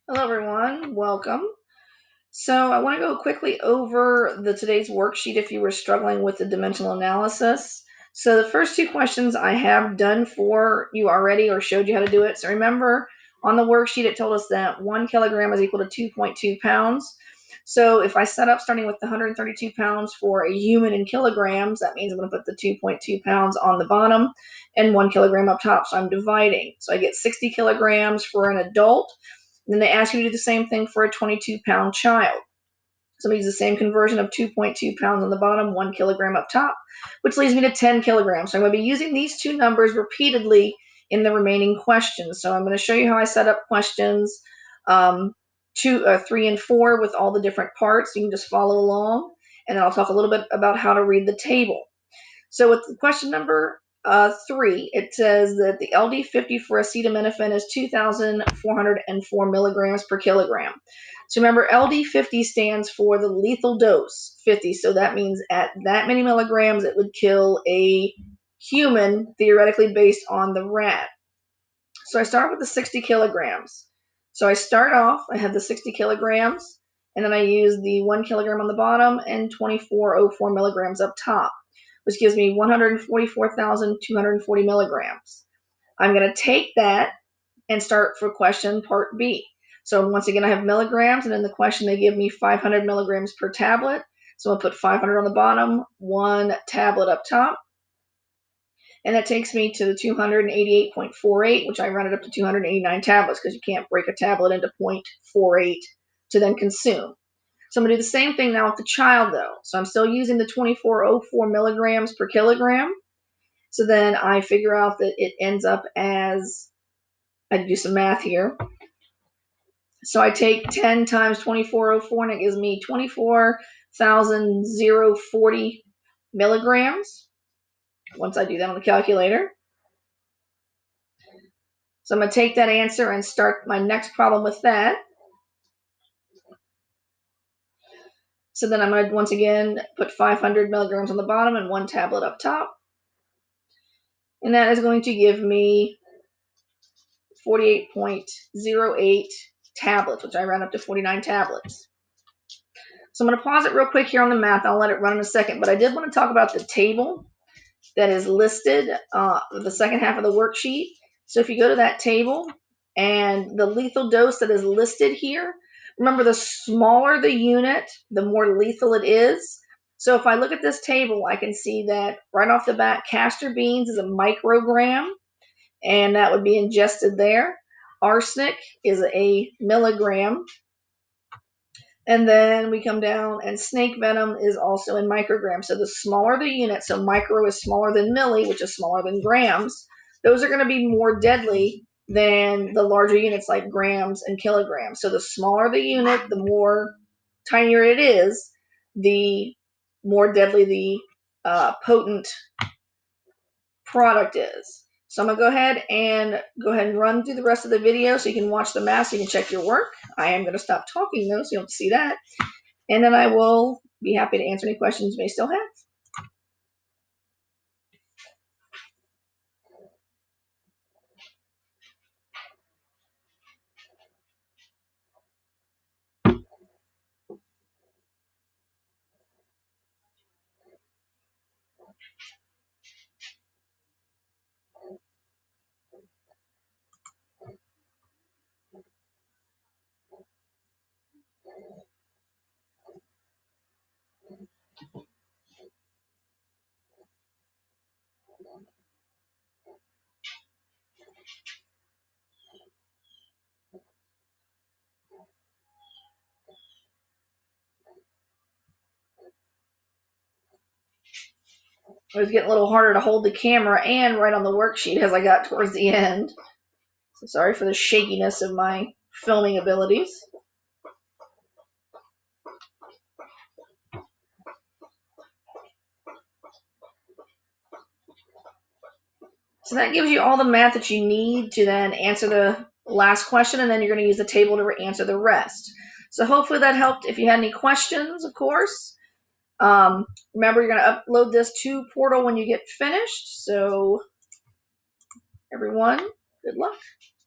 Hello everyone, welcome. So I want to go quickly over today's worksheet if you were struggling with the dimensional analysis. So the first two questions I have done for you already or showed you how to do it. So remember on the worksheet it told us that 1 kilogram is equal to 2.2 pounds. So if I set up starting with the 132 pounds for a human in kilograms, that means I'm going to put the 2.2 pounds on the bottom and 1 kilogram up top. So I'm dividing. So I get 60 kilograms for an adult. Then they ask you to do the same thing for a 22-pound child. So I'm going to use the same conversion of 2.2 pounds on the bottom, 1 kilogram up top, which leads me to 10 kilograms. So I'm going to be using these two numbers repeatedly in the remaining questions. So I'm going to show you how I set up questions 3 and 4 with all the different parts. You can just follow along. And then I'll talk a little bit about how to read the table. So with question number 3, it says that the LD50 for acetaminophen is 2,404 milligrams per kilogram. So remember, LD50 stands for the lethal dose, 50. So that means at that many milligrams, it would kill a human, theoretically based on the rat. So I start with the 60 kilograms. So I start off, I have the 60 kilograms, and then I use the 1 kilogram on the bottom and 2,404 milligrams up top, which gives me 144,240 milligrams. I'm going to take that and start for question part B. So once again, I have milligrams, and in the question, they give me 500 milligrams per tablet. So I'll put 500 on the bottom, 1 tablet up top. And that takes me to the 288.48, which I rounded up to 289 tablets because you can't break a tablet into 0.48 to then consume. So I'm going to do the same thing now with the child, though. So I'm still using the 2,404 milligrams per kilogram. So then I figure out that it ends up as, I do some math here. So I take 10 times 2,404, and it gives me 24,040 milligrams once I do that on the calculator. So I'm going to take that answer and start my next problem with that. So then I'm going to once again put 500 milligrams on the bottom and 1 tablet up top. And that is going to give me 48.08 tablets, which I round up to 49 tablets. So I'm going to pause it real quick here on the math. I'll let it run in a second, but I did want to talk about the table that is listed, the second half of the worksheet. So if you go to that table and the lethal dose that is listed here, remember the smaller the unit, the more lethal it is. So if I look at this table, I can see that right off the bat, castor beans is a microgram, and that would be ingested there. Arsenic is a milligram. And then we come down, and snake venom is also in micrograms. So the smaller the unit, so micro is smaller than milli, which is smaller than grams, those are going to be more deadly than the larger units like grams and kilograms. So the smaller the unit, the more tinier it is, the more deadly the potent product is. So I'm going to go ahead and run through the rest of the video so you can watch the math, so you can check your work. I am going to stop talking though, so you don't see that. And then I will be happy to answer any questions you may still have. It was getting a little harder to hold the camera and write on the worksheet as I got towards the end. So sorry for the shakiness of my filming abilities. So that gives you all the math that you need to then answer the last question, and then you're going to use the table to answer the rest. So hopefully that helped. If you had any questions, of course, remember you're going to upload this to Portal when you get finished. So everyone, good luck.